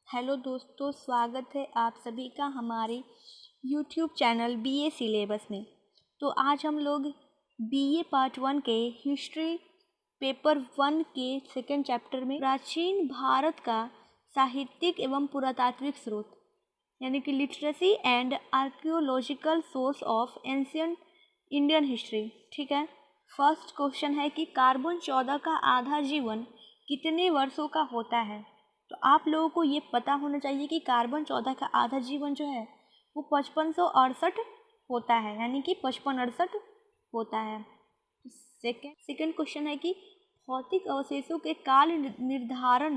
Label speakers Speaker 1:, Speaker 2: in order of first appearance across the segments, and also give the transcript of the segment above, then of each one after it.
Speaker 1: Hello दोस्तों, स्वागत है आप सभी का हमारे यूट्यूब चैनल बीए सिलेबस में। तो आज हम लोग बीए पार्ट 1 के हिस्ट्री पेपर 1 के सेकेंड चैप्टर में प्राचीन भारत का साहित्यिक एवं पुरातात्विक स्रोत यानी कि literacy and archaeological source of ancient Indian history. ठीक है, फर्स्ट क्वेश्चन है कि कार्बन 14 का आधा जीवन कितने वर्षों का होता है। तो आप लोगों को ये पता होना चाहिए कि कार्बन 14 का आधा जीवन जो है वो 5568 होता है, यानी कि 5568 होता है। सेकेंड क्वेश्चन है कि भौतिक अवशेषों के काल निर्धारण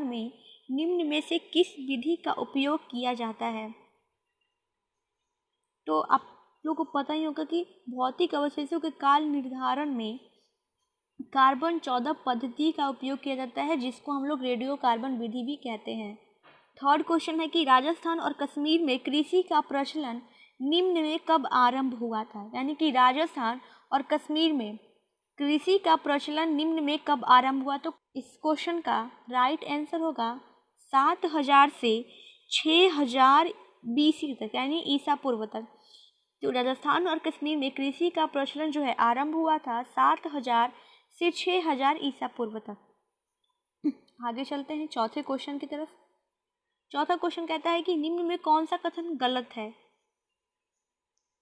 Speaker 1: में निम्न में से किस विधि का उपयोग किया जाता है। तो आप लोगों को पता ही होगा कि भौतिक अवशेषों के काल निर्धारण में कार्बन 14 पद्धति का उपयोग किया जाता है, जिसको हम लोग रेडियो कार्बन विधि भी कहते हैं। थर्ड क्वेश्चन है कि राजस्थान और कश्मीर में कृषि का प्रचलन निम्न में कब आरंभ हुआ था, यानी कि राजस्थान और कश्मीर में कृषि का प्रचलन निम्न में कब आरंभ हुआ। तो इस क्वेश्चन का राइट आंसर होगा 7000 से 6000 BC तक, यानी ईसा पूर्व तक। तो राजस्थान और कश्मीर में कृषि का प्रचलन जो है आरंभ हुआ था 7000 से 6000 ईसा पूर्व तक। आगे चलते हैं चौथे क्वेश्चन की तरफ। चौथा क्वेश्चन कहता है कि निम्न में कौन सा कथन गलत है।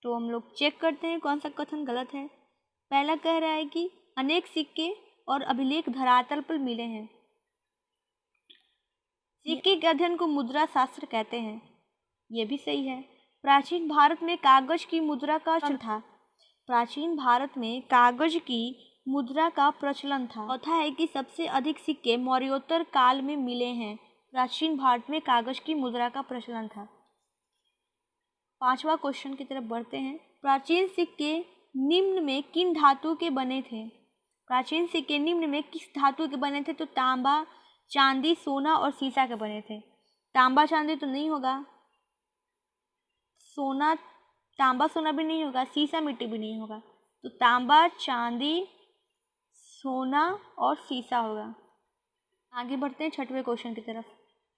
Speaker 1: तो हम लोग चेक करते हैं कौन सा कथन गलत है। पहला कह रहा है कि अनेक सिक्के और अभिलेख धरातल पर मिले हैं। सिक्के के अध्ययन को मुद्रा शास्त्र कहते हैं, यह भी सही है। प्राचीन भारत में कागज की मुद्रा का चलन था। प्राचीन भारत में कागज की मुद्रा का प्रचलन था। चौथा है कि सबसे अधिक सिक्के मौर्योत्तर काल में मिले हैं। प्राचीन भारत में कागज की मुद्रा का प्रचलन था। पांचवा क्वेश्चन की तरफ बढ़ते हैं। प्राचीन सिक्के निम्न में किन धातु के बने थे। प्राचीन सिक्के निम्न में किस धातु के बने थे। तो तांबा, चांदी, सोना और सीसा के बने थे। तांबा चांदी तो नहीं होगा, सोना तांबा सोना भी नहीं होगा, सीसा मिट्टी भी नहीं होगा। तो तांबा, चांदी, सोना और सीसा होगा। आगे बढ़ते हैं छठवें क्वेश्चन की तरफ।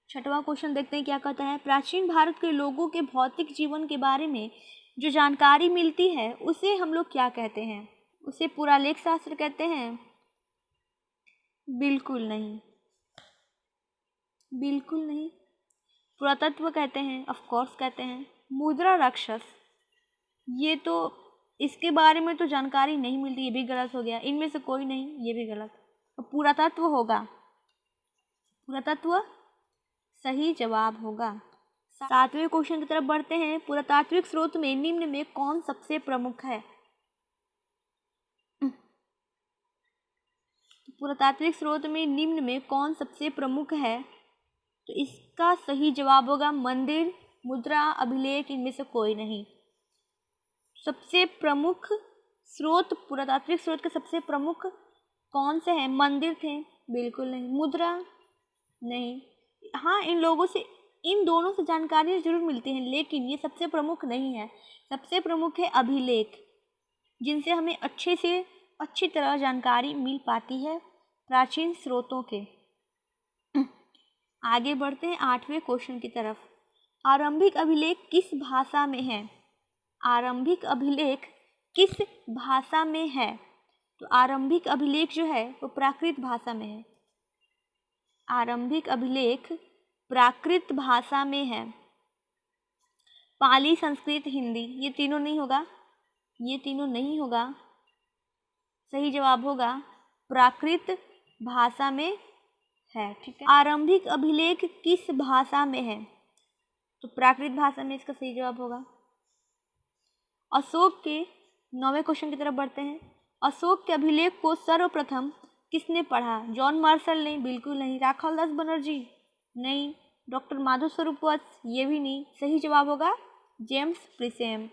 Speaker 1: छठवां क्वेश्चन देखते हैं क्या कहता है। प्राचीन भारत के लोगों के भौतिक जीवन के बारे में जो जानकारी मिलती है उसे हम लोग क्या कहते हैं। उसे पुरालेख शास्त्र कहते हैं। बिल्कुल नहीं, बिल्कुल नहीं। पुरातत्व कहते हैं, ऑफ कोर्स कहते हैं। मुद्रा राक्षस, ये तो इसके बारे में तो जानकारी नहीं मिलती, ये भी गलत हो गया। इनमें से कोई नहीं, ये भी गलत। तो पुरातत्व होगा, पुरातत्व सही जवाब होगा। सातवें क्वेश्चन की तरफ बढ़ते हैं। पुरातात्विक स्रोत में निम्न में कौन सबसे प्रमुख है। पुरातात्विक स्रोत में निम्न में कौन सबसे प्रमुख है। तो इसका सही जवाब होगा मंदिर, मुद्रा, अभिलेख, इनमें से कोई नहीं। सबसे प्रमुख स्रोत, पुरातात्विक स्रोत के सबसे प्रमुख कौन से हैं। मंदिर थे, बिल्कुल नहीं। मुद्रा नहीं। हाँ, इन दोनों से जानकारी जरूर मिलती है, लेकिन ये सबसे प्रमुख नहीं है। सबसे प्रमुख है अभिलेख, जिनसे हमें अच्छी तरह जानकारी मिल पाती है प्राचीन स्रोतों के। आगे बढ़ते हैं आठवें क्वेश्चन की तरफ। आरंभिक अभिलेख किस भाषा में है। आरंभिक अभिलेख किस भाषा में है। तो आरंभिक अभिलेख जो है वो प्राकृत भाषा में है। आरंभिक अभिलेख प्राकृत भाषा में है। पाली, संस्कृत, हिंदी, ये तीनों नहीं होगा, ये तीनों नहीं होगा। सही जवाब होगा प्राकृत भाषा में है। ठीक है, आरंभिक अभिलेख किस भाषा में है। तो प्राकृत भाषा में इसका सही जवाब होगा। अशोक के 9वें क्वेश्चन की तरफ बढ़ते हैं। अशोक के अभिलेख को सर्वप्रथम किसने पढ़ा। जॉन मार्शल ने, बिल्कुल नहीं। राखालदास बनर्जी, नहीं। डॉक्टर माधव स्वरूप वत्स, ये भी नहीं। सही जवाब होगा जेम्स प्रिसेम।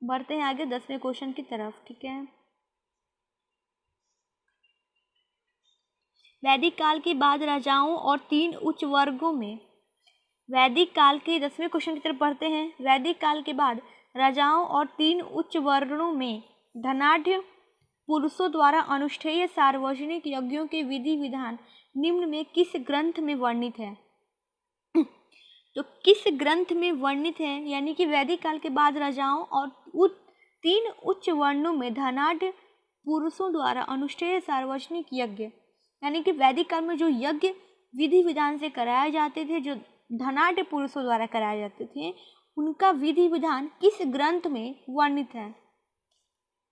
Speaker 1: बढ़ते हैं आगे 10वें क्वेश्चन की तरफ। ठीक है, वैदिक काल के बाद राजाओं और 3 उच्च वर्गों में, वैदिक काल के 10वें क्वेश्चन की तरफ बढ़ते हैं। वैदिक काल के बाद राजाओं और 3 उच्च वर्णों में धनाढ़, पुरुषों द्वारा अनुष्ठेय सार्वजनिक यज्ञों के विधि विधान निम्न में किस ग्रंथ में वर्णित है? तो किस ग्रंथ में वर्णित है, यानी कि वैदिक काल के बाद राजाओं और 3 उच्च वर्णों में धनाढ़ पुरुषों द्वारा अनुष्ठेय सार्वजनिक यज्ञ, यानी कि वैदिक काल में जो यज्ञ विधि विधान से कराए जाते थे, जो धनाढ़ पुरुषों द्वारा कराए जाते थे, उनका विधि विधान किस ग्रंथ में वर्णित है?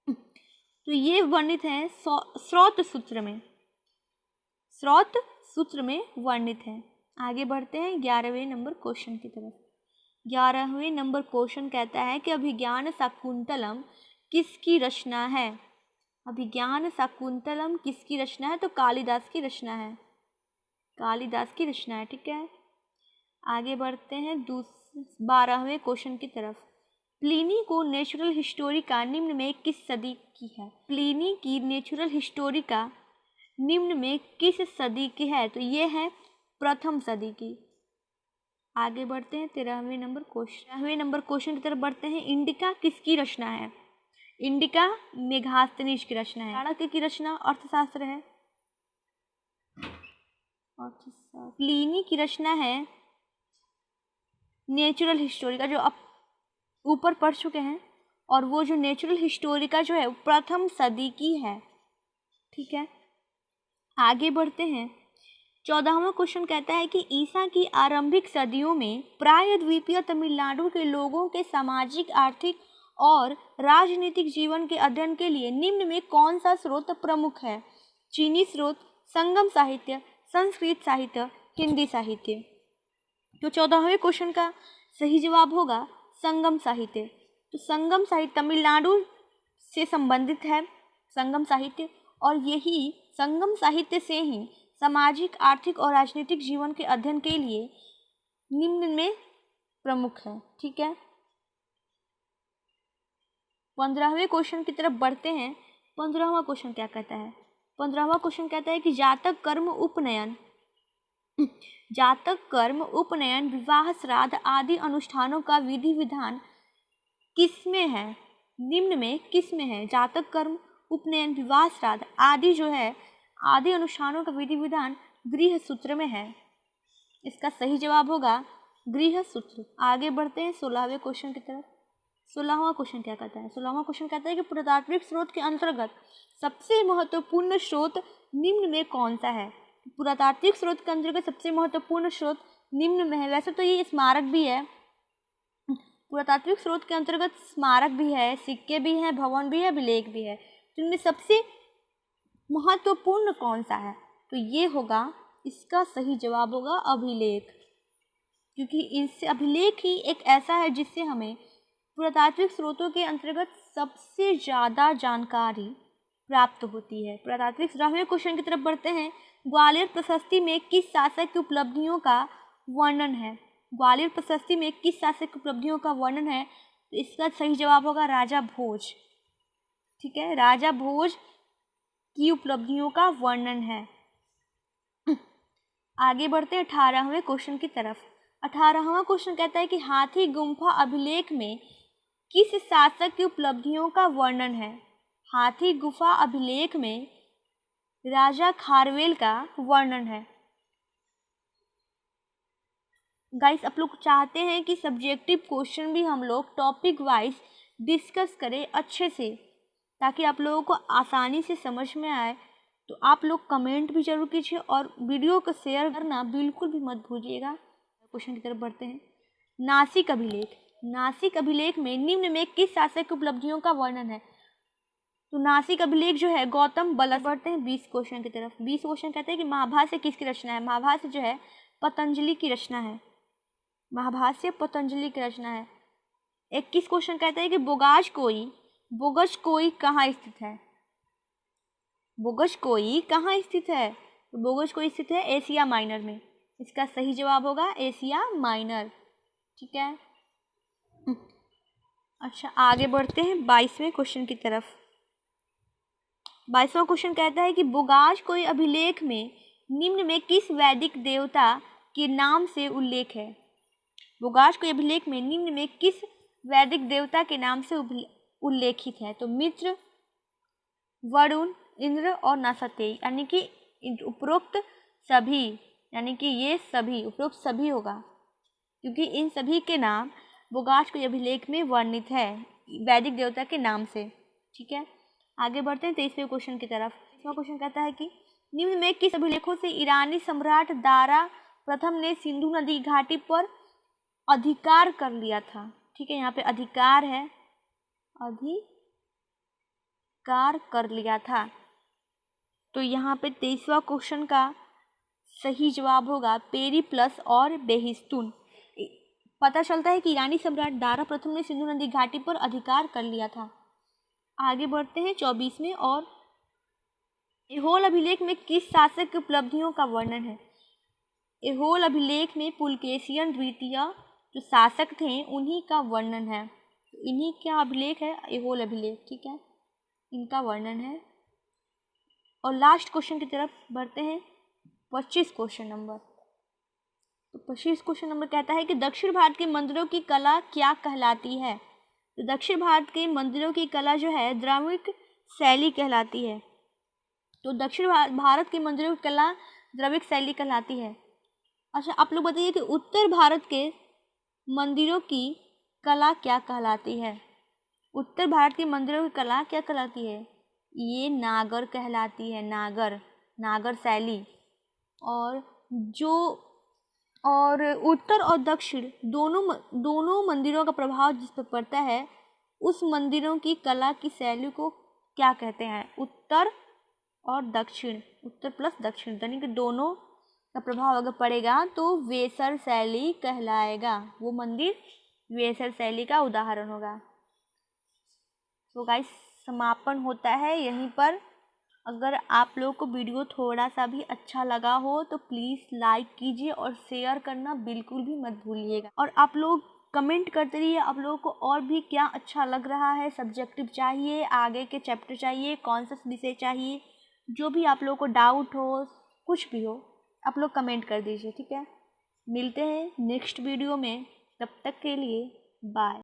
Speaker 1: तो ये वर्णित है स्रोत सूत्र में, स्रोत सूत्र में वर्णित है। आगे बढ़ते हैं 11वें नंबर क्वेश्चन की तरफ। 11वें नंबर क्वेश्चन कहता है कि अभिज्ञान शाकुंतलम किसकी रचना है? अभिज्ञान शाकुंतलम किसकी रचना है? तो कालिदास की रचना है, कालिदास की रचना है। ठीक है, आगे बढ़ते हैं 12वें क्वेश्चन की तरफ। प्लिनी को नेचुरल हिस्टोरिका निम्न में किस सदी की है? प्लिनी की नेचुरल हिस्टोरिका निम्न में किस सदी की है? तो ये है प्रथम सदी की। आगे बढ़ते हैं 13वें नंबर क्वेश्चन। 13वें नंबर क्वेश्चन की तरफ बढ़ते हैं। इंडिका किसकी रचना है? इंडिका मेगास्थनीज की रचना है। चाणक्य की रचना अर्थशास्त्र है, अर्थशास्त्र। प्लिनी की रचना है नेचुरल हिस्टोरिका, जो अब ऊपर पढ़ चुके हैं, और वो जो नेचुरल हिस्टोरिका जो है प्रथम सदी की है। ठीक है, आगे बढ़ते हैं। 14वां क्वेश्चन कहता है कि ईसा की आरंभिक सदियों में प्रायद्वीपीय तमिलनाडु के लोगों के सामाजिक, आर्थिक और राजनीतिक जीवन के अध्ययन के लिए निम्न में कौन सा स्रोत प्रमुख है? चीनी स्रोत, संगम साहित्य, संस्कृत साहित्य, हिंदी साहित्य। तो 14वें क्वेश्चन का सही जवाब होगा संगम साहित्य। तो संगम साहित्य तमिलनाडु से संबंधित है, संगम साहित्य, और यही संगम साहित्य से ही सामाजिक, आर्थिक और राजनीतिक जीवन के अध्ययन के लिए निम्न में प्रमुख है। ठीक है, 15वें क्वेश्चन की तरफ बढ़ते हैं। 15वां क्वेश्चन क्या कहता है? 15वां क्वेश्चन कहता है कि जातक कर्म, उपनयन, जातक कर्म, उपनयन, विवाह, श्राद्ध आदि अनुष्ठानों का विधि विधान किसमें है? निम्न में किसमें है? जातक कर्म, उपनयन, विवाह, श्राद्ध आदि जो है, आदि अनुष्ठानों का विधि विधान गृह सूत्र में है। इसका सही जवाब होगा गृह सूत्र। आगे बढ़ते हैं 16वें क्वेश्चन की तरफ। 16वां क्वेश्चन क्या कहता है? 16वां क्वेश्चन कहता है कि पुरातात्विक स्रोत के अंतर्गत सबसे महत्वपूर्ण स्रोत निम्न में कौन सा है? पुरातात्विक स्रोत के अंतर्गत सबसे महत्वपूर्ण स्रोत निम्न में है। वैसे तो ये स्मारक भी है, पुरातात्विक स्रोत के अंतर्गत स्मारक भी है, सिक्के भी हैं, भवन भी है, अभिलेख भी है। तो इनमें सबसे महत्वपूर्ण कौन सा है? तो ये होगा, इसका सही जवाब होगा अभिलेख, क्योंकि इससे अभिलेख ही एक ऐसा है जिससे हमें पुरातात्विक स्रोतों के अंतर्गत सबसे ज़्यादा जानकारी प्राप्त होती है। पुरातात्विक 17वें क्वेश्चन की तरफ बढ़ते हैं। ग्वालियर प्रशस्ति में किस शासक की उपलब्धियों का वर्णन है? ग्वालियर प्रशस्ति में किस शासक की उपलब्धियों का वर्णन है? तो इसका सही जवाब होगा राजा भोज। ठीक है, राजा भोज की उपलब्धियों का वर्णन है। आगे बढ़ते हैं 18वें क्वेश्चन की तरफ। 18वां क्वेश्चन कहता है कि हाथी गुम्फा अभिलेख में किस शासक की उपलब्धियों का वर्णन है? हाथी गुफा अभिलेख में राजा खारवेल का वर्णन है। गाइस, आप लोग चाहते हैं कि सब्जेक्टिव क्वेश्चन भी हम लोग टॉपिक वाइज डिस्कस करें अच्छे से, ताकि आप लोगों को आसानी से समझ में आए। तो आप लोग कमेंट भी जरूर कीजिए और वीडियो को शेयर करना बिल्कुल भी मत भूलिएगा। क्वेश्चन की तरफ बढ़ते हैं। नासिक अभिलेख, नासिक अभिलेख में निम्न में किस शासक की उपलब्धियों का वर्णन है? तो नासिक अभिलेख जो है गौतम बलस। बढ़ते हैं 20 क्वेश्चन की तरफ। 20 क्वेश्चन कहते हैं कि महाभाष्य किसकी रचना है? महाभाष्य जो है पतंजलि की रचना है, महाभाष्य पतंजलि की रचना है। 21 क्वेश्चन कहता है कि बोगज कोई कहाँ स्थित है? बोगज कोई कहाँ स्थित है? तो बोगज कोई स्थित है एशिया माइनर में। इसका सही जवाब होगा एशिया माइनर। ठीक है, अच्छा आगे बढ़ते हैं 22वें क्वेश्चन की तरफ। 22वां क्वेश्चन कहता है कि बोगाज कोई अभिलेख में निम्न में किस वैदिक देवता के नाम से उल्लेख है? बोगाज कोई अभिलेख में निम्न में किस वैदिक देवता के नाम से उल्लेखित है? तो मित्र, वरुण, इंद्र और नसते, यानी कि उपरोक्त सभी, यानी कि ये सभी, उपरोक्त सभी होगा क्योंकि इन सभी के नाम बोगास के अभिलेख में वर्णित है वैदिक देवता के नाम से। ठीक है, आगे बढ़ते हैं 23वें क्वेश्चन की तरफ। 23वां क्वेश्चन कहता है कि निम्न में किस अभिलेखों से ईरानी सम्राट दारा प्रथम ने सिंधु नदी घाटी पर अधिकार कर लिया था। ठीक है, यहाँ पे अधिकार है, अधिकार कर लिया था। तो यहाँ पे 23वां क्वेश्चन का सही जवाब होगा पेरिप्लस और बेहिस्तून। पता चलता है कि ईरानी सम्राट दारा प्रथम ने सिंधु नदी घाटी पर अधिकार कर लिया था। आगे बढ़ते हैं 24वें और एहोल अभिलेख में किस शासक की उपलब्धियों का वर्णन है। एहोल अभिलेख में पुलकेशियन द्वितीय जो शासक थे उन्हीं का वर्णन है। इन्हीं का अभिलेख है एहोल अभिलेख। ठीक है, इनका वर्णन है। और लास्ट क्वेश्चन की तरफ बढ़ते हैं 25 क्वेश्चन नंबर। तो 25 क्वेश्चन नंबर कहता है कि दक्षिण भारत के मंदिरों की कला क्या कहलाती है। तो दक्षिण भारत के मंदिरों की कला जो है द्रविड़ शैली कहलाती है। तो दक्षिण भारत के मंदिरों की कला द्रविड़ शैली कहलाती है। अच्छा, आप लोग बताइए कि उत्तर भारत के मंदिरों की कला क्या कहलाती है। उत्तर भारत के मंदिरों की कला क्या कहलाती है। ये नागर कहलाती है, नागर शैली। और उत्तर और दक्षिण दोनों मंदिरों का प्रभाव जिस पर पड़ता है उस मंदिरों की कला की शैली को क्या कहते हैं। उत्तर और दक्षिण, उत्तर प्लस दक्षिण, यानी कि दोनों का प्रभाव अगर पड़ेगा तो वेसर शैली कहलाएगा। वो मंदिर वेसर शैली का उदाहरण होगा। तो गाइस, समापन होता है यहीं पर। अगर आप लोगों को वीडियो थोड़ा सा भी अच्छा लगा हो तो प्लीज़ लाइक कीजिए और शेयर करना बिल्कुल भी मत भूलिएगा। और आप लोग कमेंट करते रहिए आप लोगों को और भी क्या अच्छा लग रहा है, सब्जेक्टिव चाहिए, आगे के चैप्टर चाहिए, कौन सा विषय चाहिए, जो भी आप लोगों को डाउट हो, कुछ भी हो, आप लोग कमेंट कर दीजिए। ठीक है, मिलते हैं नेक्स्ट वीडियो में, तब तक के लिए बाय।